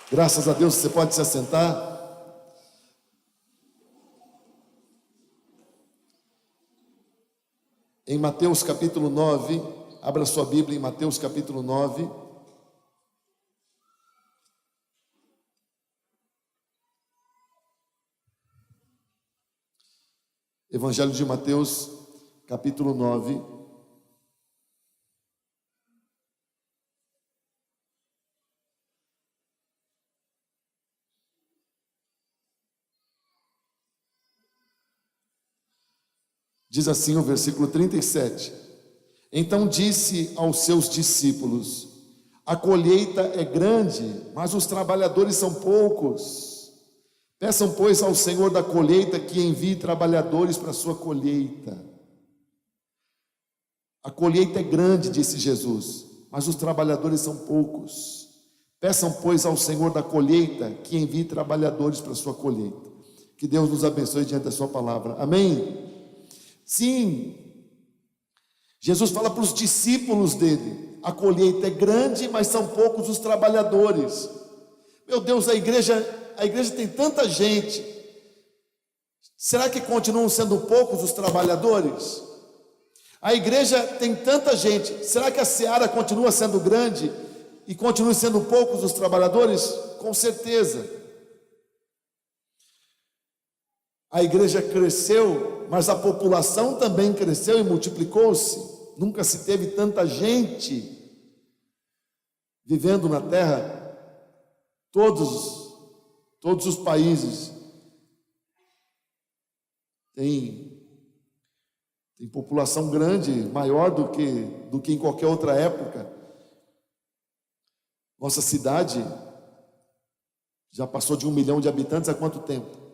Graças a Deus, você pode se assentar. Em Mateus capítulo 9, abra sua Bíblia em Mateus capítulo 9. Evangelho de Mateus, capítulo 9. Diz assim o versículo 37. Então disse aos seus discípulos: a colheita é grande, mas os trabalhadores são poucos. Peçam, pois, ao Senhor da colheita que envie trabalhadores para a sua colheita. A colheita é grande, disse Jesus, mas os trabalhadores são poucos. Peçam, pois, ao Senhor da colheita que envie trabalhadores para a sua colheita. Que Deus nos abençoe diante da sua palavra. Amém? Sim, Jesus fala para os discípulos dele: a colheita é grande, mas são poucos os trabalhadores. Meu Deus, a igreja tem tanta gente, será que continuam sendo poucos os trabalhadores? A igreja tem tanta gente, será que a seara continua sendo grande e continuam sendo poucos os trabalhadores? Com certeza. A igreja cresceu, mas a população também cresceu e multiplicou-se. Nunca se teve tanta gente vivendo na terra. Todos os países têm população grande, maior do que em qualquer outra época. Nossa cidade já passou de 1 milhão de habitantes há quanto tempo?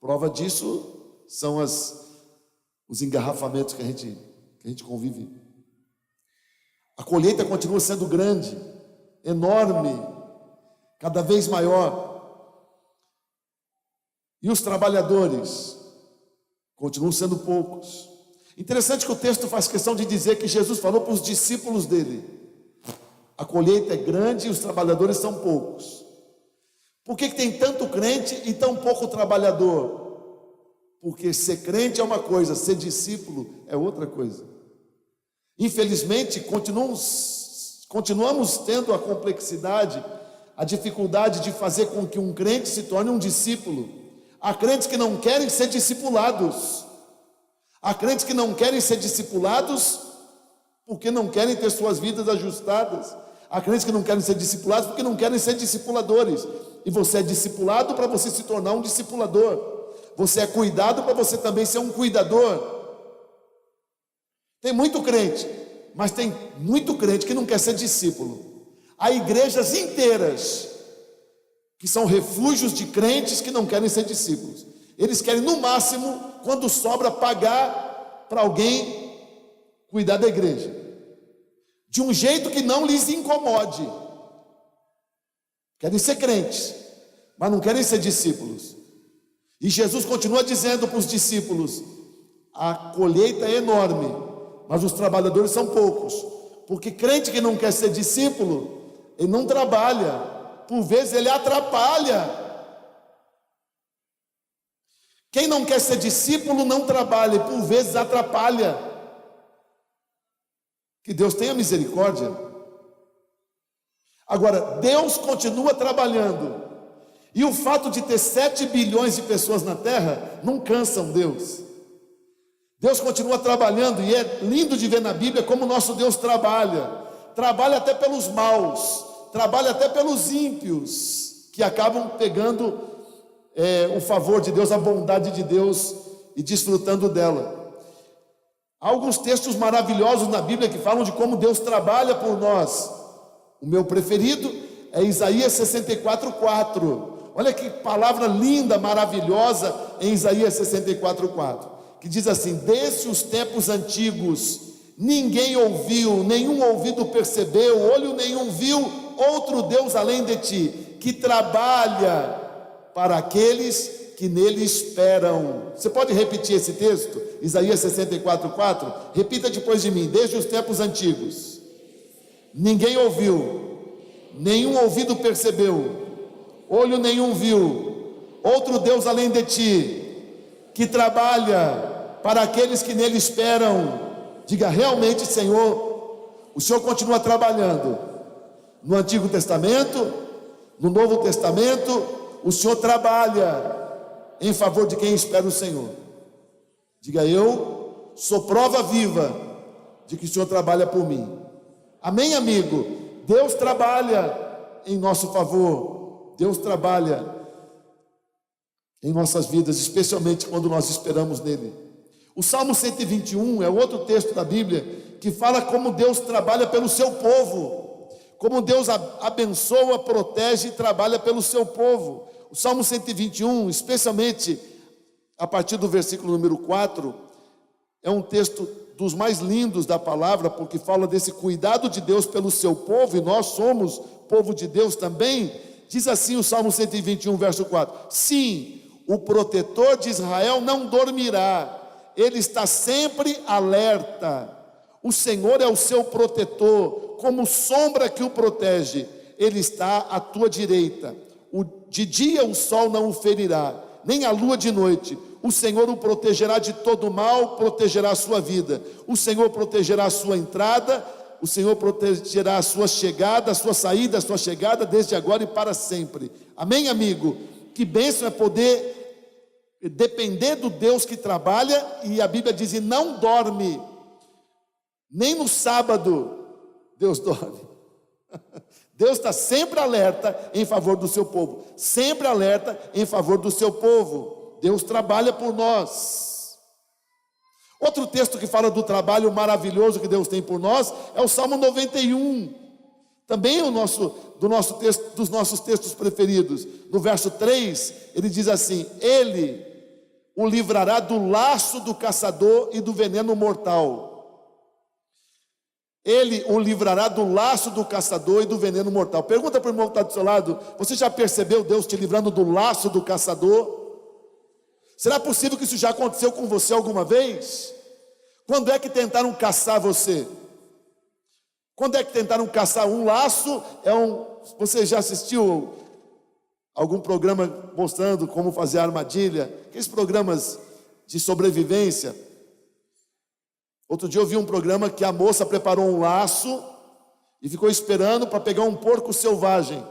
Prova disso são os engarrafamentos que a gente convive. A colheita continua sendo grande, enorme, cada vez maior. E os trabalhadores continuam sendo poucos. Interessante que o texto faz questão de dizer que Jesus falou para os discípulos dele: a colheita é grande e os trabalhadores são poucos. Por que tem tanto crente e tão pouco trabalhador? Porque ser crente é uma coisa, ser discípulo é outra coisa. Infelizmente, continuamos tendo a complexidade, a dificuldade de fazer com que um crente se torne um discípulo. Há crentes que não querem ser discipulados. Há crentes que não querem ser discipulados porque não querem ter suas vidas ajustadas. Há crentes que não querem ser discipulados porque não querem ser discipuladores. E você é discipulado para você se tornar um discipulador. Você é cuidado para você também ser um cuidador. Tem muito crente, mas tem muito crente que não quer ser discípulo. Há igrejas inteiras que são refúgios de crentes que não querem ser discípulos. Eles querem, no máximo, quando sobra, pagar para alguém cuidar da igreja, de um jeito que não lhes incomode. Querem ser crentes, mas não querem ser discípulos. E Jesus continua dizendo para os discípulos: a colheita é enorme, mas os trabalhadores são poucos. Porque crente que não quer ser discípulo, ele não trabalha, por vezes ele atrapalha. Quem não quer ser discípulo não trabalha, e por vezes atrapalha. Que Deus tenha misericórdia. Agora, Deus continua trabalhando. E o fato de ter 7 bilhões de pessoas na terra não cansam Deus. Deus continua trabalhando, e é lindo de ver na Bíblia como o nosso Deus trabalha. Trabalha até pelos maus, trabalha até pelos ímpios, que acabam pegando o favor de Deus, a bondade de Deus e desfrutando dela. Há alguns textos maravilhosos na Bíblia que falam de como Deus trabalha por nós. O meu preferido é Isaías 64:4. Olha que palavra linda, maravilhosa em Isaías 64:4, que diz assim: desde os tempos antigos ninguém ouviu, nenhum ouvido percebeu, olho nenhum viu outro Deus além de ti, que trabalha para aqueles que nele esperam. Você pode repetir esse texto? Isaías 64:4. Repita depois de mim: desde os tempos antigos ninguém ouviu, nenhum ouvido percebeu, olho nenhum viu, outro Deus além de ti, que trabalha para aqueles que nele esperam. Diga: realmente, Senhor, o Senhor continua trabalhando. No Antigo Testamento, no Novo Testamento, o Senhor trabalha em favor de quem espera o Senhor. Diga: eu sou prova viva de que o Senhor trabalha por mim. Amém, amigo? Deus trabalha em nosso favor. Deus trabalha em nossas vidas, especialmente quando nós esperamos nele. O Salmo 121 é outro texto da Bíblia que fala como Deus trabalha pelo seu povo, como Deus abençoa, protege e trabalha pelo seu povo. O Salmo 121, especialmente a partir do versículo número 4, é um texto dos mais lindos da palavra, porque fala desse cuidado de Deus pelo seu povo, e nós somos povo de Deus também. Diz assim o Salmo 121, verso 4: sim, o protetor de Israel não dormirá, ele está sempre alerta. O Senhor é o seu protetor, como sombra que o protege, ele está à tua direita. De dia o sol não o ferirá, nem a lua de noite. O Senhor o protegerá de todo mal, protegerá a sua vida. O Senhor protegerá a sua entrada, o Senhor protegerá a sua chegada, a sua saída, a sua chegada, desde agora e para sempre. Amém, amigo? Que bênção é poder depender do Deus que trabalha, e a Bíblia diz: e não dorme, nem no sábado Deus dorme. Deus está sempre alerta em favor do seu povo, sempre alerta em favor do seu povo. Deus trabalha por nós. Outro texto que fala do trabalho maravilhoso que Deus tem por nós é o Salmo 91. Também é dos nossos textos preferidos. No verso 3, ele diz assim: ele o livrará do laço do caçador e do veneno mortal. Ele o livrará do laço do caçador e do veneno mortal. Pergunta para o irmão que está do seu lado: você já percebeu Deus te livrando do laço do caçador? Será possível que isso já aconteceu com você alguma vez? Quando é que tentaram caçar você? Quando é que tentaram caçar? Um laço Você já assistiu algum programa mostrando como fazer armadilha? Aqueles programas de sobrevivência. Outro dia eu vi um programa que a moça preparou um laço e ficou esperando para pegar um porco selvagem.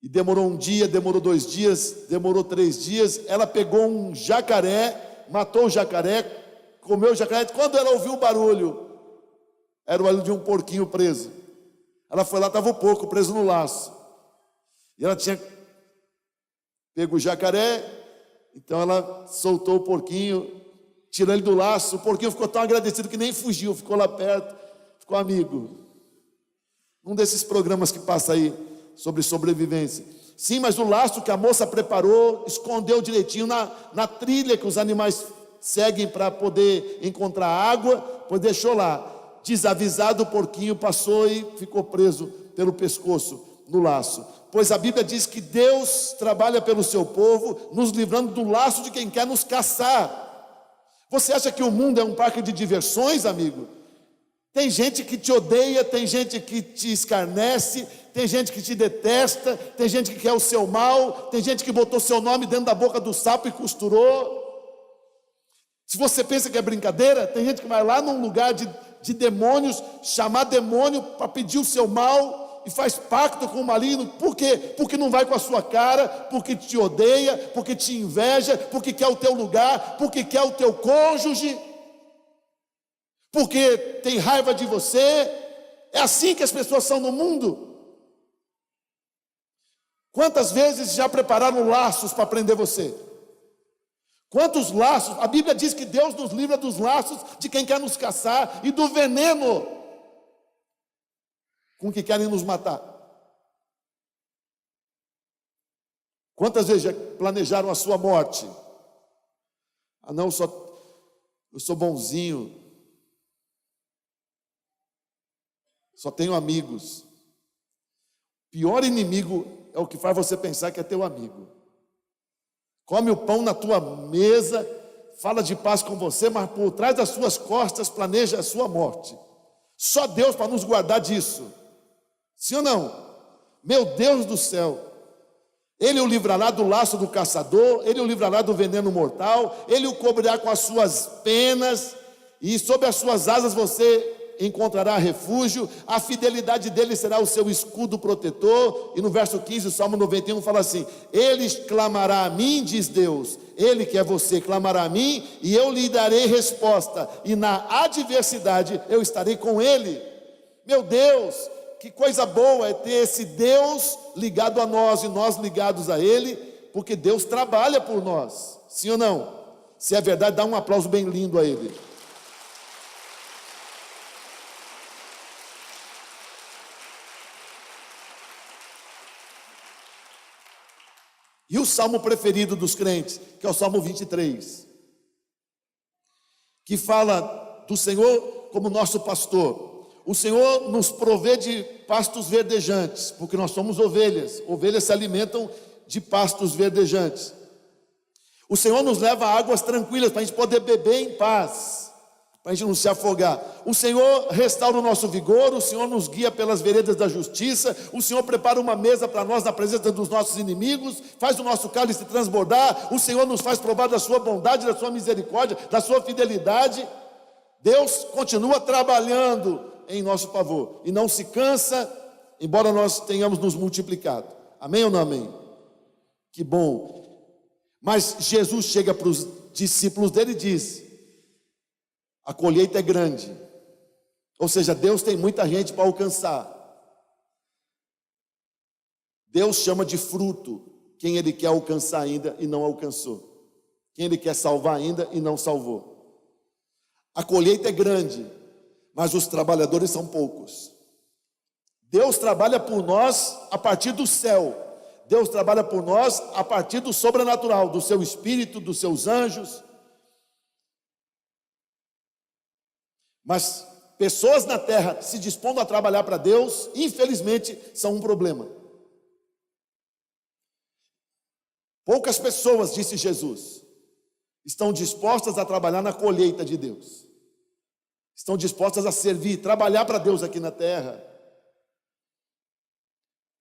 E demorou um dia, demorou 2 dias, demorou 3 dias. Ela pegou um jacaré, matou o jacaré, comeu o jacaré. Quando ela ouviu o barulho, era o barulho de um porquinho preso. Ela foi lá, estava o porco preso no laço. E ela tinha pego o jacaré, então ela soltou o porquinho, tirou ele do laço. O porquinho ficou tão agradecido que nem fugiu, ficou lá perto, ficou amigo. Um desses programas que passa aí sobre sobrevivência. Sim, mas o laço que a moça preparou, escondeu direitinho na trilha que os animais seguem para poder encontrar água, pois deixou lá. Desavisado, o porquinho passou e ficou preso pelo pescoço no laço. Pois a Bíblia diz que Deus trabalha pelo seu povo, nos livrando do laço de quem quer nos caçar. Você acha que o mundo é um parque de diversões, amigo? Tem gente que te odeia, tem gente que te escarnece, tem gente que te detesta, tem gente que quer o seu mal, tem gente que botou seu nome dentro da boca do sapo e costurou. Se você pensa que é brincadeira, tem gente que vai lá num lugar de demônios, chamar demônio para pedir o seu mal e faz pacto com o maligno. Por quê? Porque não vai com a sua cara, porque te odeia, porque te inveja, porque quer o teu lugar, porque quer o teu cônjuge, porque tem raiva de você. É assim que as pessoas são no mundo. Quantas vezes já prepararam laços para prender você? Quantos laços? A Bíblia diz que Deus nos livra dos laços de quem quer nos caçar e do veneno com que querem nos matar. Quantas vezes já planejaram a sua morte? Ah, não, eu sou bonzinho, só tenho amigos. Pior inimigo é o que faz você pensar que é teu amigo. Come o pão na tua mesa, fala de paz com você, mas por trás das suas costas planeja a sua morte. Só Deus para nos guardar disso. Sim ou não? Meu Deus do céu. Ele o livrará do laço do caçador, ele o livrará do veneno mortal, ele o cobrirá com as suas penas, e sob as suas asas você encontrará refúgio, a fidelidade dele será o seu escudo protetor. E no verso 15, o Salmo 91 fala assim: ele clamará a mim, diz Deus, ele que é você, clamará a mim, e eu lhe darei resposta, e na adversidade eu estarei com ele. Meu Deus, que coisa boa é ter esse Deus ligado a nós e nós ligados a ele, porque Deus trabalha por nós, sim ou não? Se é verdade, dá um aplauso bem lindo a ele. E o salmo preferido dos crentes, que é o Salmo 23, que fala do Senhor como nosso pastor. O Senhor nos provê de pastos verdejantes, porque nós somos ovelhas. Ovelhas se alimentam de pastos verdejantes. O Senhor nos leva a águas tranquilas, para a gente poder beber em paz, para a gente não se afogar. O Senhor restaura o nosso vigor, o Senhor nos guia pelas veredas da justiça, o Senhor prepara uma mesa para nós na presença dos nossos inimigos, faz o nosso cálice transbordar, o Senhor nos faz provar da sua bondade, da sua misericórdia, da sua fidelidade. Deus continua trabalhando em nosso favor, e não se cansa, embora nós tenhamos nos multiplicado. Amém ou não amém? Que bom. Mas Jesus chega para os discípulos dele e diz: a colheita é grande, ou seja, Deus tem muita gente para alcançar. Deus chama de fruto quem Ele quer alcançar ainda e não alcançou, quem Ele quer salvar ainda e não salvou. A colheita é grande, mas os trabalhadores são poucos. Deus trabalha por nós a partir do céu, Deus trabalha por nós a partir do sobrenatural, do seu Espírito, dos seus anjos. Mas pessoas na terra se dispondo a trabalhar para Deus, infelizmente, são um problema. Poucas pessoas, disse Jesus, estão dispostas a trabalhar na colheita de Deus. Estão dispostas a servir, trabalhar para Deus aqui na terra.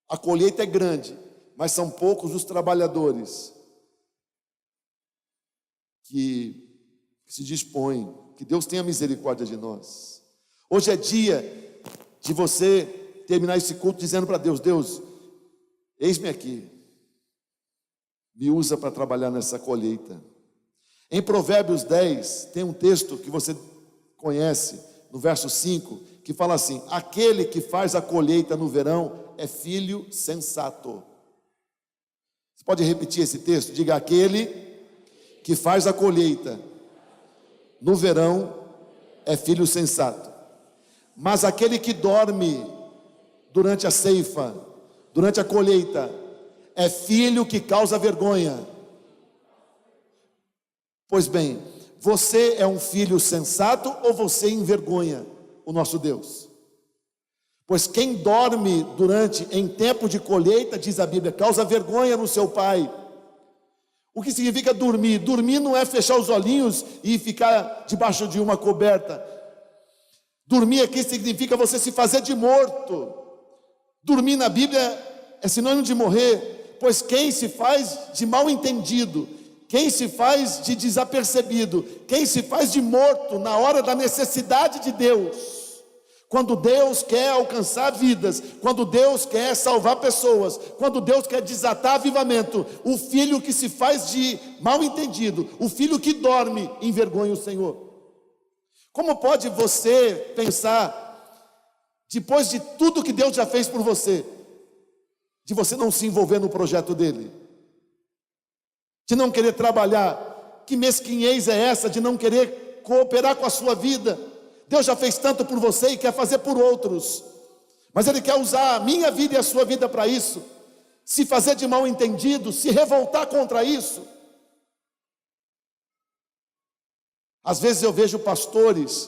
A colheita é grande, mas são poucos os trabalhadores que se dispõem. Que Deus tenha misericórdia de nós. Hoje é dia de você terminar esse culto dizendo para Deus: Deus, eis-me aqui, me usa para trabalhar nessa colheita. Em Provérbios 10, tem um texto que você conhece, no verso 5, que fala assim: aquele que faz a colheita no verão é filho sensato. Você pode repetir esse texto? Diga: aquele que faz a colheita no verão é filho sensato, mas aquele que dorme durante a ceifa, durante a colheita, é filho que causa vergonha. Pois bem, você é um filho sensato ou você envergonha o nosso Deus? Pois quem dorme em tempo de colheita, diz a Bíblia, causa vergonha no seu pai. O que significa dormir? Dormir não é fechar os olhinhos e ficar debaixo de uma coberta. Dormir aqui significa você se fazer de morto. Dormir na Bíblia é sinônimo de morrer, pois quem se faz de mal entendido, quem se faz de desapercebido, quem se faz de morto na hora da necessidade de Deus, quando Deus quer alcançar vidas, quando Deus quer salvar pessoas, quando Deus quer desatar avivamento, o filho que se faz de mal entendido, o filho que dorme, envergonha o Senhor. Como pode você pensar, depois de tudo que Deus já fez por você, de você não se envolver no projeto dele, de não querer trabalhar? Que mesquinhez é essa de não querer cooperar com a sua vida? Deus já fez tanto por você e quer fazer por outros, mas Ele quer usar a minha vida e a sua vida para isso. Se fazer de mal entendido, se revoltar contra isso. Às vezes eu vejo pastores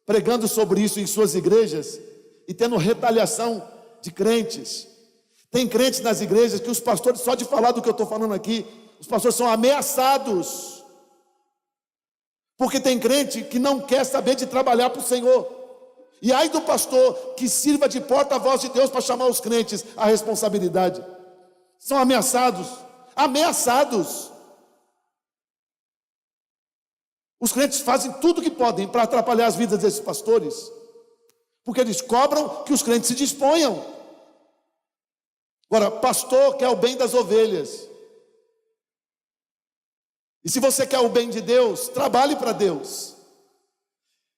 pregando sobre isso em suas igrejas e tendo retaliação de crentes. Tem crentes nas igrejas que os pastores, só de falar do que eu estou falando aqui, os pastores são ameaçados. Porque tem crente que não quer saber de trabalhar para o Senhor. E ai do pastor que sirva de porta-voz de Deus para chamar os crentes à responsabilidade. São ameaçados, ameaçados. Os crentes fazem tudo o que podem para atrapalhar as vidas desses pastores, porque eles cobram que os crentes se disponham. Agora, pastor quer o bem das ovelhas. E se você quer o bem de Deus, trabalhe para Deus.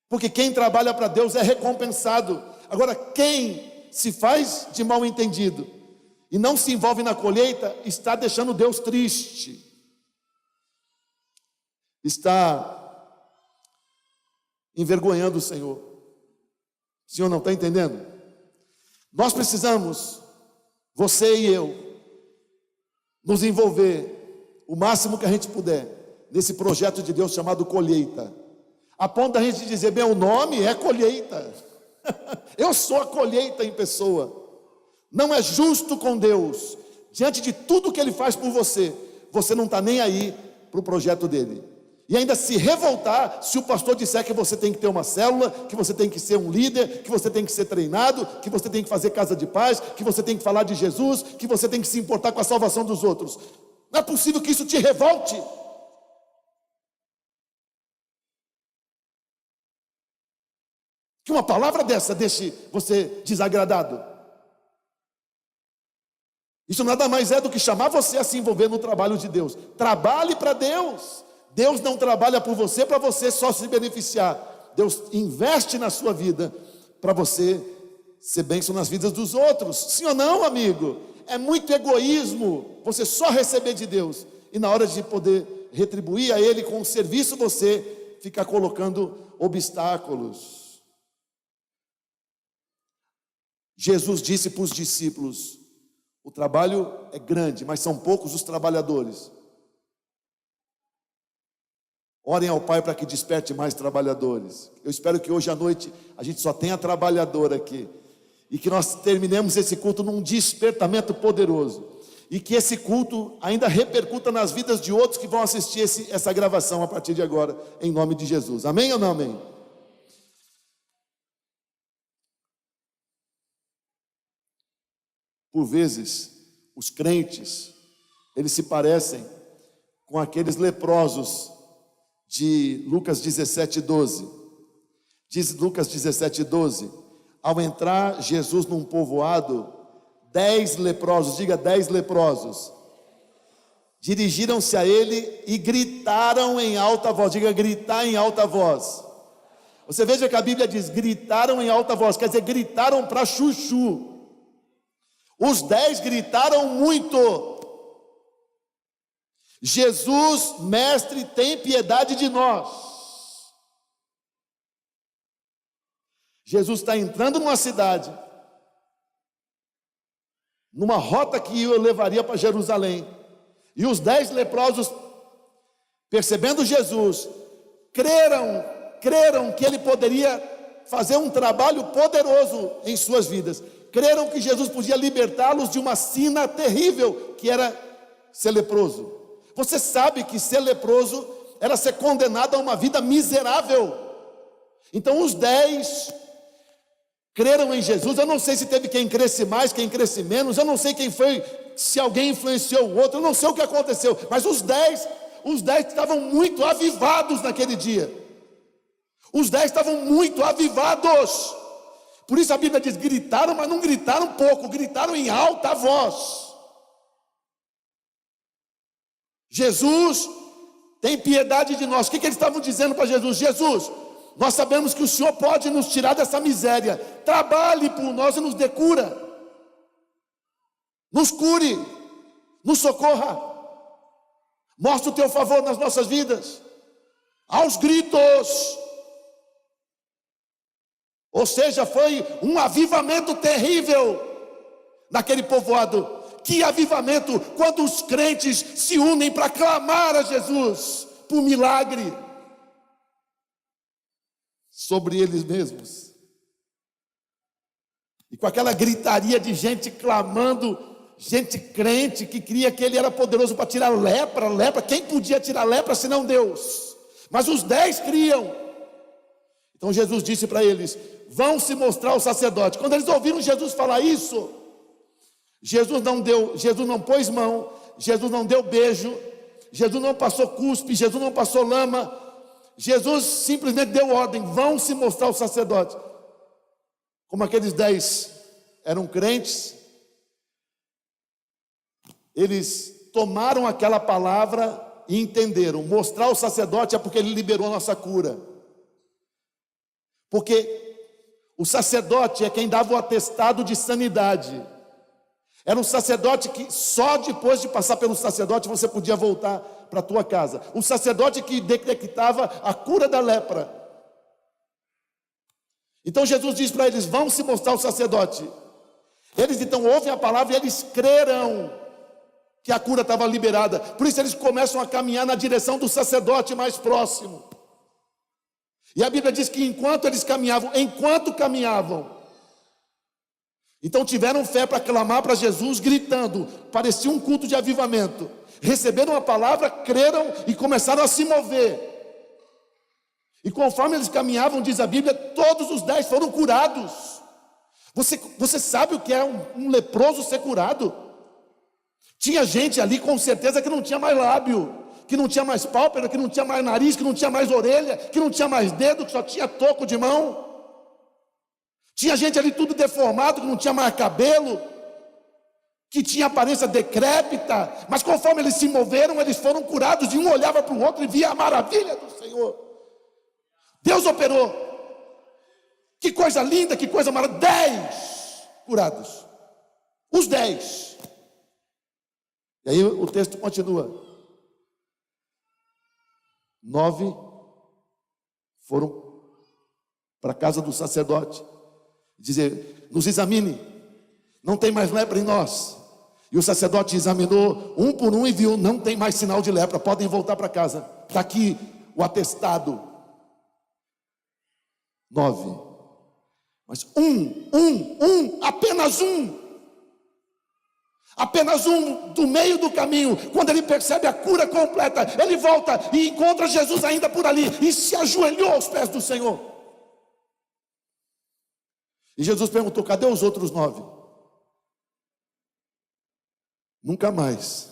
Porque quem trabalha para Deus é recompensado. Agora, quem se faz de mal entendido e não se envolve na colheita, está deixando Deus triste. Está envergonhando o Senhor. O Senhor não está entendendo? Nós precisamos, você e eu, nos envolver o máximo que a gente puder nesse projeto de Deus chamado colheita, a ponto da gente dizer, bem, o nome é colheita. Eu sou a colheita em pessoa. Não é justo com Deus, diante de tudo que Ele faz por você, você não está nem aí para o projeto dele. E ainda se revoltar se o pastor disser que você tem que ter uma célula, que você tem que ser um líder, que você tem que ser treinado, que você tem que fazer casa de paz, que você tem que falar de Jesus, que você tem que se importar com a salvação dos outros. Não é possível que isso te revolte. Que uma palavra dessa deixe você desagradado. Isso nada mais é do que chamar você a se envolver no trabalho de Deus. Trabalhe para Deus. Deus não trabalha por você para você só se beneficiar. Deus investe na sua vida para você ser bênção nas vidas dos outros. Sim ou não, amigo? É muito egoísmo você só receber de Deus e na hora de poder retribuir a Ele com o serviço, você ficar colocando obstáculos. Jesus disse para os discípulos: o trabalho é grande, mas são poucos os trabalhadores. Orem ao Pai para que desperte mais trabalhadores. Eu espero que hoje à noite a gente só tenha trabalhador aqui. E que nós terminemos esse culto num despertamento poderoso. E que esse culto ainda repercuta nas vidas de outros que vão assistir essa gravação a partir de agora, em nome de Jesus. Amém ou não amém? Por vezes, os crentes, eles se parecem com aqueles leprosos de Lucas 17:12. Diz Lucas 17:12: ao entrar Jesus num povoado, 10 leprosos, diga 10 leprosos, dirigiram-se a ele e gritaram em alta voz, diga gritar em alta voz. Você veja que a Bíblia diz gritaram em alta voz, quer dizer, gritaram para chuchu. Os 10 gritaram muito: Jesus, mestre, tem piedade de nós. Jesus está entrando numa cidade, numa rota que o levaria para Jerusalém, e os 10 leprosos, percebendo Jesus, creram que ele poderia fazer um trabalho poderoso em suas vidas, creram que Jesus podia libertá-los de uma sina terrível, que era ser leproso. Você sabe que ser leproso era ser condenado a uma vida miserável. Então os 10 creram em Jesus. Eu não sei se teve quem cresce mais, quem cresce menos. Eu não sei quem foi, se alguém influenciou o outro. Eu não sei o que aconteceu. Mas os 10 estavam muito avivados naquele dia. Os 10 estavam muito avivados. Por isso a Bíblia diz, gritaram, mas não gritaram pouco, gritaram em alta voz. Jesus, tem piedade de nós. O que eles estavam dizendo para Jesus? Jesus, nós sabemos que o Senhor pode nos tirar dessa miséria. Trabalhe por nós e nos dê cura. Nos cure, nos socorra. Mostre o teu favor nas nossas vidas. Aos gritos. Ou seja, foi um avivamento terrível naquele povoado. Que avivamento quando os crentes se unem para clamar a Jesus por milagre sobre eles mesmos. E com aquela gritaria de gente clamando, gente crente que cria que ele era poderoso para tirar lepra. Quem podia tirar lepra senão Deus? Mas os 10 criam. Então Jesus disse para eles: vão se mostrar ao sacerdote. Quando eles ouviram Jesus falar isso, Jesus não pôs mão, Jesus não deu beijo, Jesus não passou cuspe, Jesus não passou lama. Jesus simplesmente deu ordem: vão se mostrar ao sacerdote. Como aqueles 10 eram crentes, eles tomaram aquela palavra e entenderam: mostrar ao sacerdote é porque ele liberou a nossa cura. Porque o sacerdote é quem dava o atestado de sanidade. Era um sacerdote que só depois de passar pelo sacerdote você podia voltar para a tua casa. O sacerdote que decretava a cura da lepra. Então Jesus diz para eles: vão se mostrar ao sacerdote. Eles então ouvem a palavra e eles creram que a cura estava liberada. Por isso eles começam a caminhar na direção do sacerdote mais próximo. E a Bíblia diz que enquanto caminhavam, então tiveram fé para clamar para Jesus, gritando. Parecia um culto de avivamento. Receberam a palavra, creram e começaram a se mover. E conforme eles caminhavam, diz a Bíblia, todos os 10 foram curados. Você sabe o que é um leproso ser curado? Tinha gente ali com certeza que não tinha mais lábio, que não tinha mais pálpebra, que não tinha mais nariz, que não tinha mais orelha, que não tinha mais dedo, que só tinha toco de mão. Tinha gente ali tudo deformado, que não tinha mais cabelo, que tinha aparência decrépita, mas conforme eles se moveram, eles foram curados, e um olhava para o outro e via a maravilha do Senhor. Deus operou. Que coisa linda, que coisa maravilhosa. 10 curados. Os 10. E aí o texto continua. 9 foram para a casa do sacerdote dizer: nos examine, não tem mais lepra em nós. E o sacerdote examinou um por um e viu: não tem mais sinal de lepra, podem voltar para casa. Está aqui o atestado. 9. Mas apenas um do meio do caminho, quando ele percebe a cura completa, ele volta e encontra Jesus ainda por ali e se ajoelhou aos pés do Senhor. E Jesus perguntou: cadê os outros 9? Nunca mais.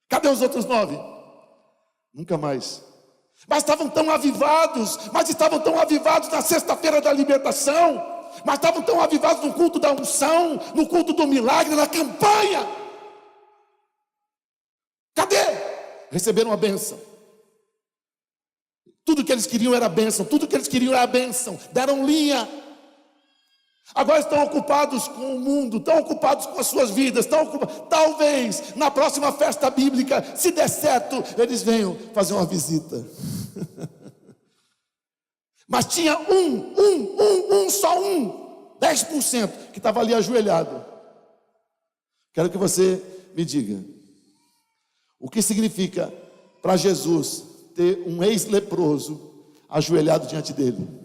Cadê os outros 9? Nunca mais. Mas estavam tão avivados na sexta-feira da libertação, mas estavam tão avivados no culto da unção, no culto do milagre, na campanha. Cadê? Receberam a bênção. Tudo que eles queriam era a bênção, deram linha. Agora estão ocupados com o mundo, estão ocupados com as suas vidas, talvez na próxima festa bíblica, se der certo, eles venham fazer uma visita. Mas tinha só um, 10% que estava ali ajoelhado. Quero que você me diga: o que significa para Jesus ter um ex-leproso ajoelhado diante dele?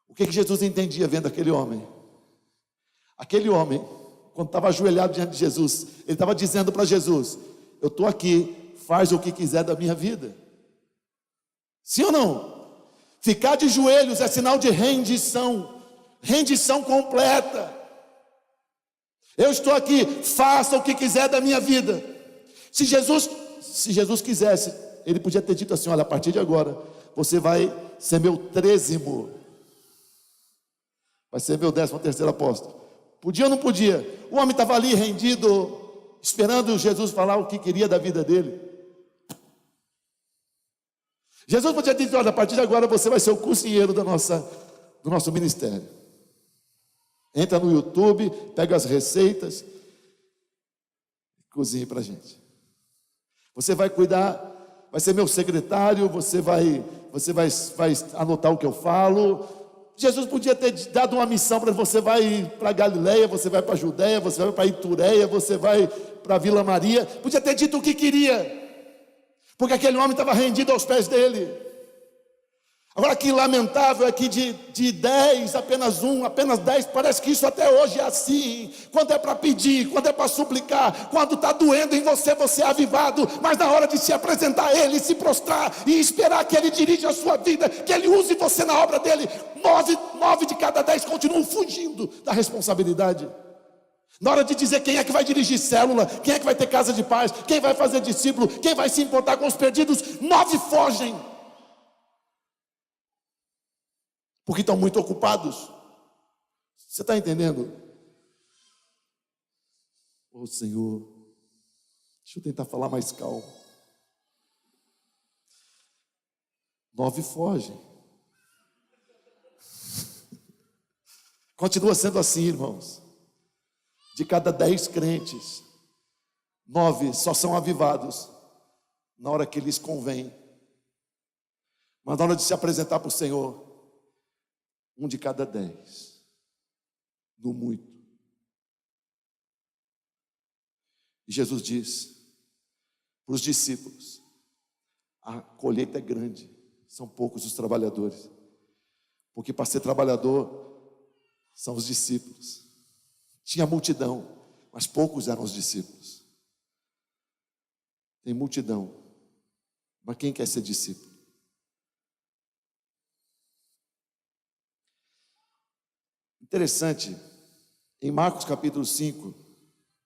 O que Jesus entendia vendo aquele homem? Aquele homem, quando estava ajoelhado diante de Jesus, ele estava dizendo para Jesus: eu estou aqui, faz o que quiser da minha vida. Sim ou não? Ficar de joelhos é sinal de rendição completa. Eu estou aqui, faça o que quiser da minha vida. Se Jesus quisesse, ele podia ter dito assim: olha, a partir de agora, você vai ser meu 13º. Vai ser meu 13º apóstolo. Podia ou não podia? O homem estava ali rendido, esperando Jesus falar o que queria da vida dele. Jesus podia dizer: olha, a partir de agora você vai ser o cozinheiro do nosso ministério. Entra no YouTube, pega as receitas e cozinhe para a gente. Você vai cuidar, vai ser meu secretário, você vai anotar o que eu falo. Jesus podia ter dado uma missão para você: vai para Galileia, você vai para Judeia, você vai para Itureia, você vai para Vila Maria. Podia ter dito o que queria, porque aquele homem estava rendido aos pés dele. Agora que lamentável é que de 10, apenas um, apenas 10, parece que isso até hoje é assim. Quando é para pedir, quando é para suplicar, quando está doendo em você, você é avivado. Mas na hora de se apresentar a Ele, se prostrar e esperar que Ele dirija a sua vida, que Ele use você na obra dEle, 9 de cada 10 continuam fugindo da responsabilidade. Na hora de dizer quem é que vai dirigir célula, quem é que vai ter casa de paz, quem vai fazer discípulo, quem vai se importar com os perdidos, 9 fogem. Porque estão muito ocupados. Você está entendendo? Ô Senhor, deixa eu tentar falar mais calmo. 9 fogem. Continua sendo assim, irmãos. De cada 10 crentes, 9 só são avivados na hora que lhes convém. Mas na hora de se apresentar para o Senhor, 1 de cada 10, no muito. E Jesus diz para os discípulos: a colheita é grande, são poucos os trabalhadores. Porque para ser trabalhador, são os discípulos. Tinha multidão, mas poucos eram os discípulos. Tem multidão, mas quem quer ser discípulo? Interessante, em Marcos capítulo 5,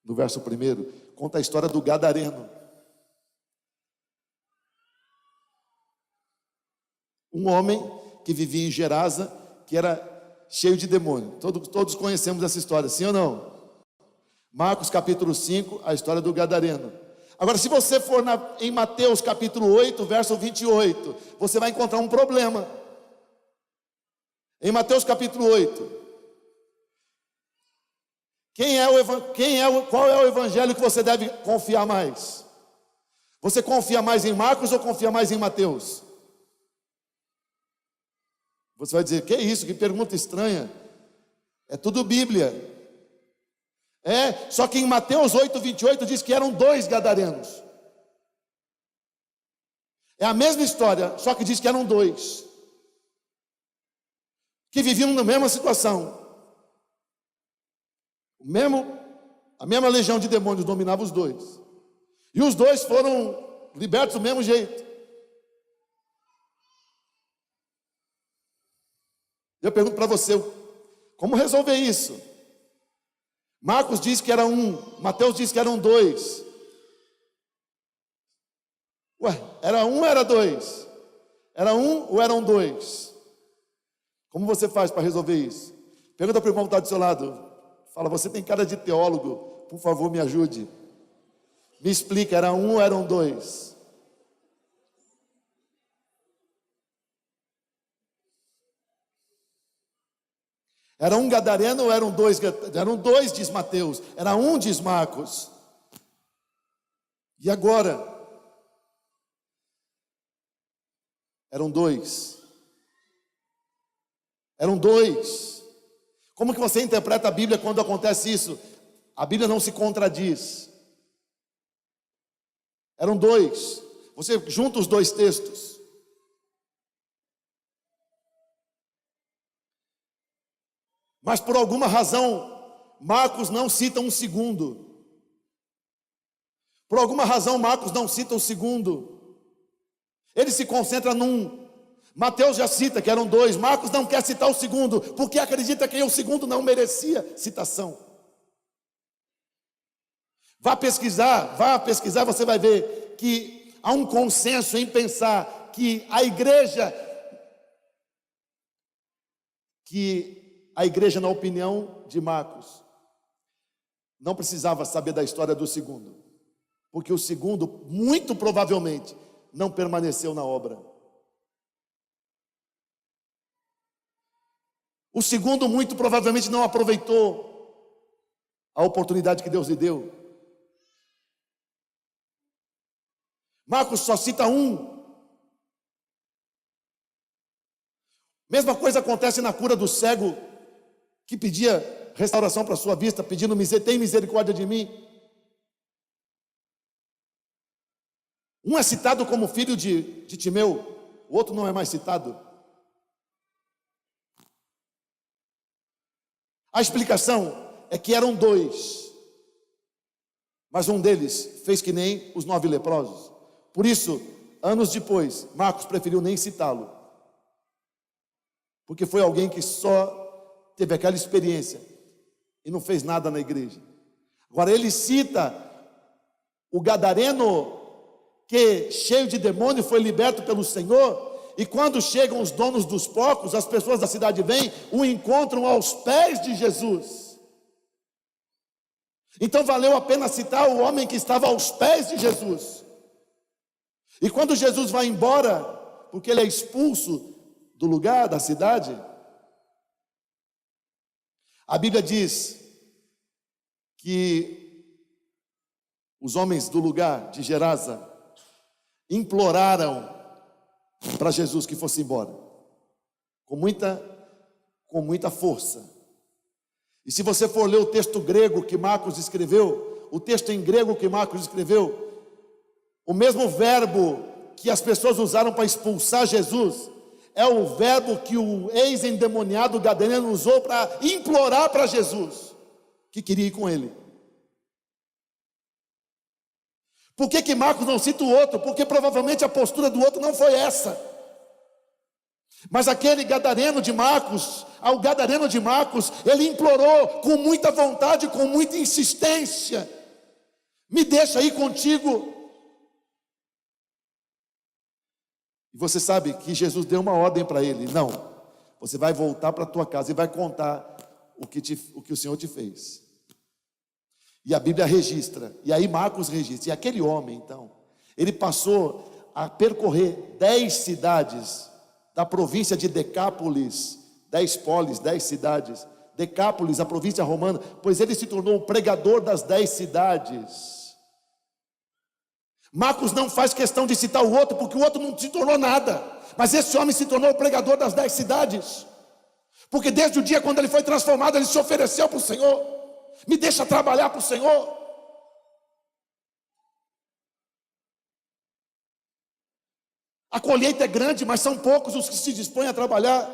no verso 1, conta a história do Gadareno. Um homem que vivia em Gerasa, que era cheio de demônio. Todos conhecemos essa história, sim ou não? Marcos capítulo 5, a história do Gadareno. Agora, se você for em Mateus capítulo 8, verso 28, você vai encontrar um problema. Em Mateus capítulo 8, qual é o evangelho que você deve confiar mais? Você confia mais em Marcos ou confia mais em Mateus? Você vai dizer: que isso, que pergunta estranha. É tudo Bíblia. Só que em Mateus 8, 28 diz que eram 2 gadarenos. É a mesma história, só que diz que eram 2 que viviam na mesma situação. A mesma legião de demônios dominava os 2. E os 2 foram libertos do mesmo jeito. Eu pergunto para você, como resolver isso? Marcos diz que era 1, Mateus diz que eram 2. Era 1 ou era 2? Era 1 ou eram 2? Como você faz para resolver isso? Pergunta para o irmão que está do seu lado. Fala: você tem cara de teólogo, por favor me ajude. Me explica, era 1 ou eram 2? Era 1 gadareno ou eram 2? Eram 2, diz Mateus. Era 1, diz Marcos. E agora? Eram 2. Eram 2. Como que você interpreta a Bíblia quando acontece isso? A Bíblia não se contradiz. Eram 2. Você junta os 2 textos. Mas por alguma razão, Marcos não cita um segundo. Por alguma razão, Marcos não cita o segundo. Ele se concentra num. Mateus já cita que eram 2. Marcos não quer citar o segundo, porque acredita que o segundo não merecia citação. Vá pesquisar, você vai ver que há um consenso em pensar que a igreja, na opinião de Marcos, não precisava saber da história do segundo, porque o segundo, muito provavelmente, não permaneceu na obra. O segundo, muito provavelmente, não aproveitou a oportunidade que Deus lhe deu. Marcos só cita 1. Mesma coisa acontece na cura do cego, que pedia restauração para a sua vista, pedindo tem misericórdia de mim. Um é citado como filho de Timeu, o outro não é mais citado. A explicação é que eram dois, mas um deles fez que nem os 9 leprosos. Por isso, anos depois, Marcos preferiu nem citá-lo, porque foi alguém que só teve aquela experiência e não fez nada na igreja. Agora ele cita o gadareno que, cheio de demônio, foi liberto pelo Senhor, e quando chegam os donos dos porcos, as pessoas da cidade vêm, o encontram aos pés de Jesus. Então valeu a pena citar o homem que estava aos pés de Jesus. E quando Jesus vai embora, porque ele é expulso do lugar, da cidade, a Bíblia diz que os homens do lugar de Gerasa imploraram para Jesus que fosse embora, com muita força. E se você for ler o texto grego que Marcos escreveu, o texto em grego que Marcos escreveu, o mesmo verbo que as pessoas usaram para expulsar Jesus, é o verbo que o ex-endemoniado gadareno usou para implorar para Jesus, que queria ir com ele. Por que Marcos não cita o outro? Porque provavelmente a postura do outro não foi essa. Mas aquele gadareno de Marcos, ao gadareno de Marcos, ele implorou com muita vontade, com muita insistência: me deixa ir contigo. E você sabe que Jesus deu uma ordem para ele: não, você vai voltar para a tua casa e vai contar o que o Senhor te fez. E a Bíblia registra, e aí Marcos registra. E aquele homem, então, ele passou a percorrer 10 cidades da província de Decápolis, 10 polis, 10 cidades. Decápolis, a província romana, pois ele se tornou o pregador das 10 cidades. Marcos não faz questão de citar o outro, porque o outro não se tornou nada, mas esse homem se tornou o pregador das 10 cidades, porque desde o dia quando ele foi transformado, ele se ofereceu para o Senhor. Me deixa trabalhar para o Senhor. A colheita é grande, mas são poucos os que se dispõem a trabalhar.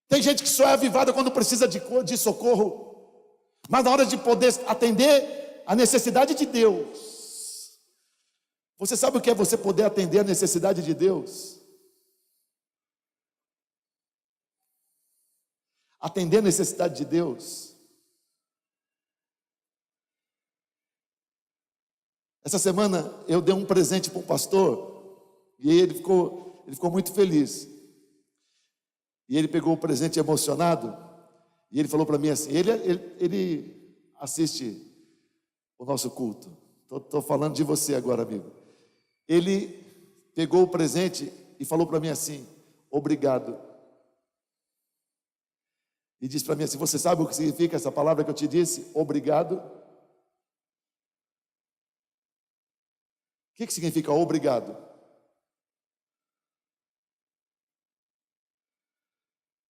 Tem gente que só é avivada quando precisa de socorro, mas na hora de poder atender a necessidade de Deus. Você sabe o que é você poder atender a necessidade de Deus? Atender a necessidade de Deus. Essa semana eu dei um presente para um pastor e ele ficou muito feliz. E ele pegou o presente emocionado e ele falou para mim assim, ele assiste o nosso culto. Estou falando de você agora, amigo. Ele pegou o presente e falou para mim assim: obrigado. E disse para mim assim: você sabe o que significa essa palavra que eu te disse? Obrigado. O que significa obrigado?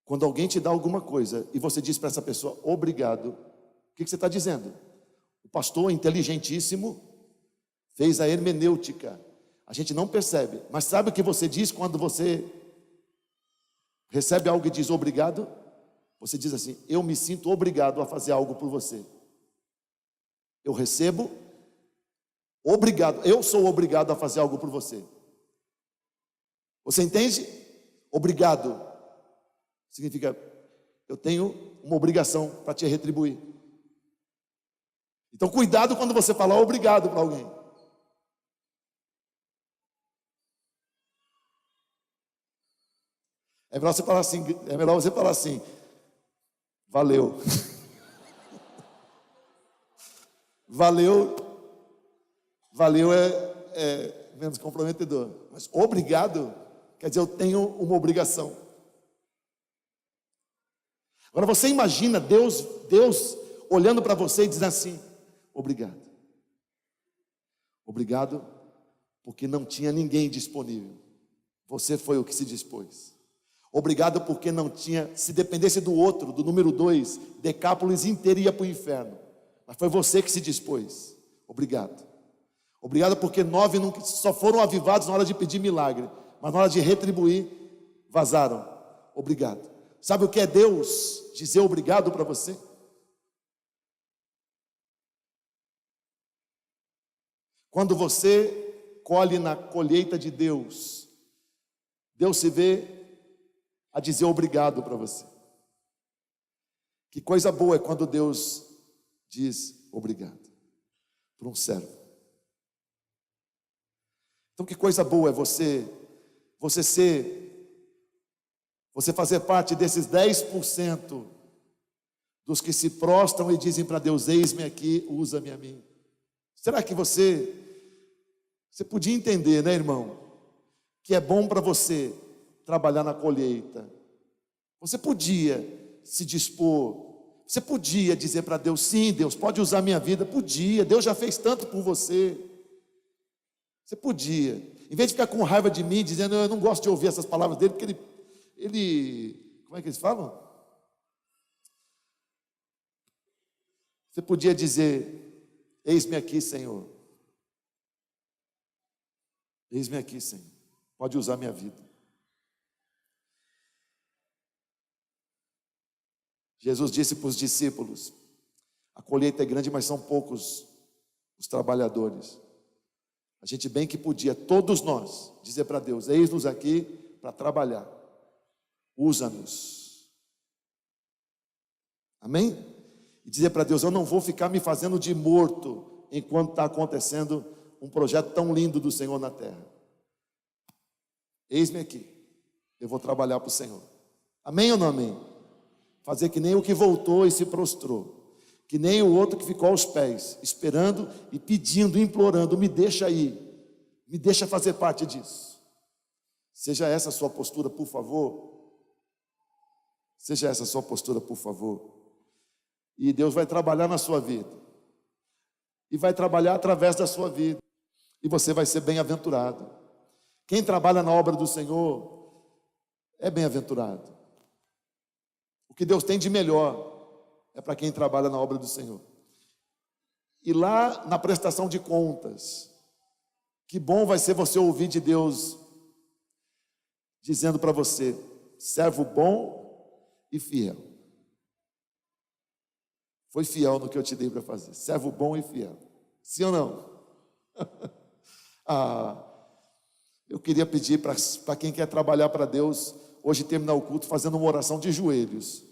Quando alguém te dá alguma coisa e você diz para essa pessoa obrigado, o que você está dizendo? O pastor inteligentíssimo fez a hermenêutica. A gente não percebe, mas sabe o que você diz quando você recebe algo e diz obrigado? Você diz assim: eu me sinto obrigado a fazer algo por você. Eu recebo, obrigado, eu sou obrigado a fazer algo por você. Você entende? Obrigado significa eu tenho uma obrigação para te retribuir. Então cuidado quando você falar obrigado para alguém. É melhor você falar assim: valeu. Valeu é menos comprometedor. Mas obrigado quer dizer eu tenho uma obrigação. Agora você imagina Deus olhando para você e dizendo assim: obrigado. Obrigado porque não tinha ninguém disponível. Você foi o que se dispôs. Obrigado porque não tinha, se dependesse do outro, do número 2, Decápolis inteiro ia para o inferno. Mas foi você que se dispôs. Obrigado. Obrigado porque 9 só foram avivados na hora de pedir milagre, mas na hora de retribuir, vazaram. Obrigado. Sabe o que é Deus dizer obrigado para você? Quando você colhe na colheita de Deus, Deus se vê a dizer obrigado para você. Que coisa boa é quando Deus diz obrigado por um servo. Então que coisa boa é você fazer parte desses 10% dos que se prostram e dizem para Deus: eis-me aqui, usa-me a mim. Será que você podia entender, né, irmão, que é bom para você trabalhar na colheita? Você podia se dispor, você podia dizer para Deus: sim, Deus pode usar a minha vida. Podia, Deus já fez tanto por você. Você podia, em vez de ficar com raiva de mim, dizendo: eu não gosto de ouvir essas palavras dele, porque ele, como é que eles falam? Você podia dizer: eis-me aqui, Senhor. Eis-me aqui, Senhor. Pode usar minha vida. Jesus disse para os discípulos: a colheita é grande, mas são poucos os trabalhadores. A gente bem que podia, todos nós, dizer para Deus: eis-nos aqui para trabalhar. Usa-nos. Amém? E dizer para Deus: eu não vou ficar me fazendo de morto enquanto está acontecendo um projeto tão lindo do Senhor na terra. Eis-me aqui, eu vou trabalhar para o Senhor. Amém ou não amém? Fazer que nem o que voltou e se prostrou, que nem o outro que ficou aos pés, esperando e pedindo, implorando: me deixa aí, me deixa fazer parte disso. Seja essa a sua postura, por favor. Seja essa a sua postura, por favor. E Deus vai trabalhar na sua vida, e vai trabalhar através da sua vida, e você vai ser bem-aventurado. Quem trabalha na obra do Senhor é bem-aventurado. O que Deus tem de melhor é para quem trabalha na obra do Senhor. E lá na prestação de contas, que bom vai ser você ouvir de Deus dizendo para você: servo bom e fiel. Foi fiel no que eu te dei para fazer. Servo bom e fiel. Sim ou não? Eu queria pedir para quem quer trabalhar para Deus, hoje terminar o culto fazendo uma oração de joelhos.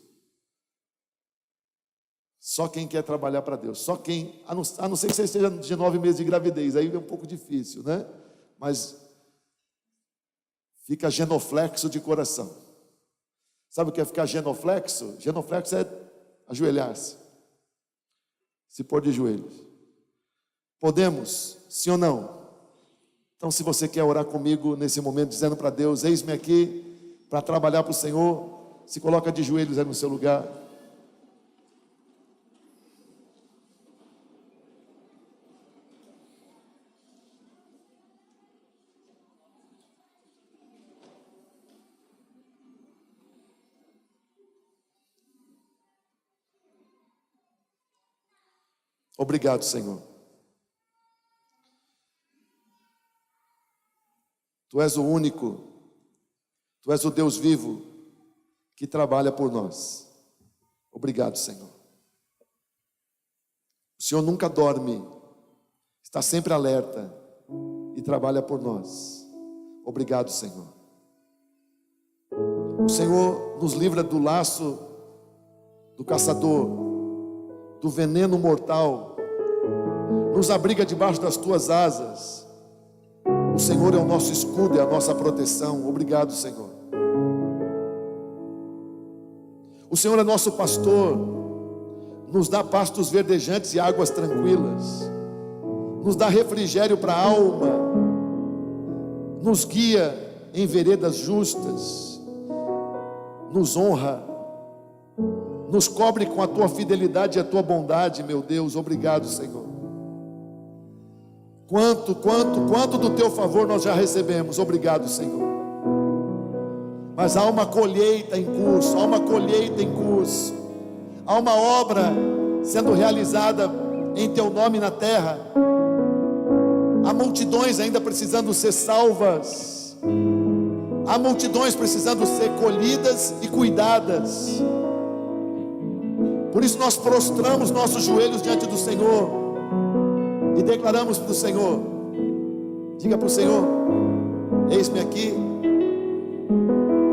Só quem quer trabalhar para Deus. Só quem, a não ser que você esteja de 9 meses de gravidez, aí é um pouco difícil, né? Mas fica genoflexo de coração. Sabe o que é ficar genoflexo? Genoflexo é ajoelhar-se, se pôr de joelhos. Podemos? Sim ou não? Então, se você quer orar comigo nesse momento, dizendo para Deus: eis-me aqui para trabalhar para o Senhor, se coloca de joelhos aí no seu lugar. Obrigado, Senhor. Tu és o único, Tu és o Deus vivo que trabalha por nós. Obrigado, Senhor. O Senhor nunca dorme, está sempre alerta e trabalha por nós. Obrigado, Senhor. O Senhor nos livra do laço do caçador, do veneno mortal, nos abriga debaixo das Tuas asas. O Senhor é o nosso escudo, é a nossa proteção. Obrigado, Senhor. O Senhor é nosso pastor, nos dá pastos verdejantes e águas tranquilas, nos dá refrigério para a alma, nos guia em veredas justas, nos honra, nos cobre com a Tua fidelidade e a Tua bondade, meu Deus. Obrigado, Senhor. Quanto do Teu favor nós já recebemos. Obrigado, Senhor. Mas há uma colheita em curso, há uma colheita em curso, há uma obra sendo realizada em Teu nome na terra. Há multidões ainda precisando ser salvas. Há multidões precisando ser colhidas e cuidadas. Por isso nós prostramos nossos joelhos diante do Senhor e declaramos para o Senhor. Diga para o Senhor: eis-me aqui,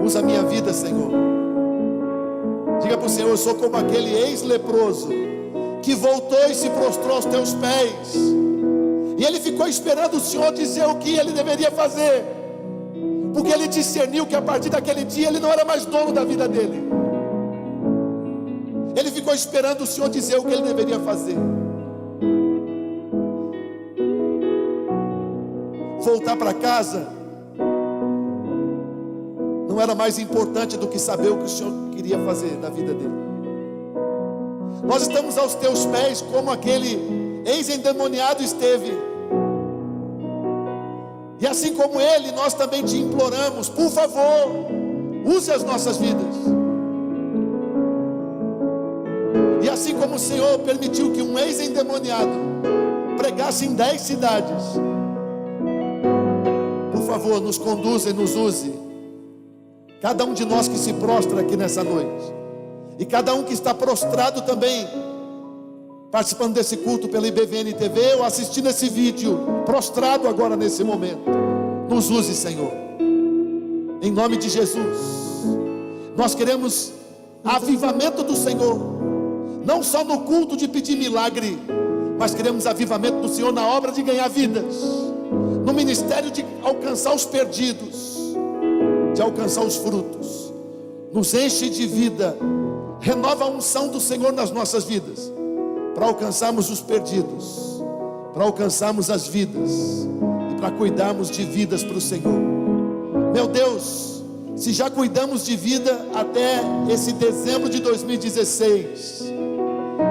usa a minha vida, Senhor. Diga para o Senhor: eu sou como aquele ex-leproso que voltou e se prostrou aos teus pés, e ele ficou esperando o Senhor dizer o que ele deveria fazer, porque ele discerniu que a partir daquele dia ele não era mais dono da vida dele. Ele ficou esperando o Senhor dizer o que ele deveria fazer. Voltar para casa não era mais importante do que saber o que o Senhor queria fazer da vida dele. Nós estamos aos teus pés como aquele ex-endemoniado esteve. E assim como ele, nós também te imploramos: por favor, use as nossas vidas. E assim como o Senhor permitiu que um ex-endemoniado pregasse em 10 cidades, por favor, nos conduza e nos use. Cada um de nós que se prostra aqui nessa noite, e cada um que está prostrado também, participando desse culto pela IBVN TV, ou assistindo esse vídeo, prostrado agora nesse momento, nos use, Senhor, em nome de Jesus. Nós queremos avivamento do Senhor, não só no culto de pedir milagre, mas queremos avivamento do Senhor na obra de ganhar vidas, no ministério de alcançar os perdidos, de alcançar os frutos. Nos enche de vida, renova a unção do Senhor nas nossas vidas, para alcançarmos os perdidos, para alcançarmos as vidas e para cuidarmos de vidas para o Senhor. Meu Deus, se já cuidamos de vida até esse dezembro de 2016,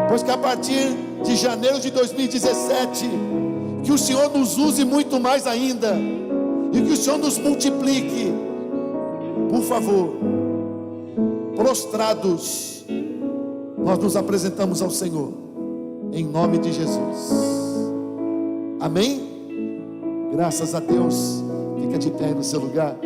pois que a partir de janeiro de 2017, que o Senhor nos use muito mais ainda, e que o Senhor nos multiplique. Por favor, prostrados, nós nos apresentamos ao Senhor, em nome de Jesus. Amém? Graças a Deus. Fica de pé no seu lugar.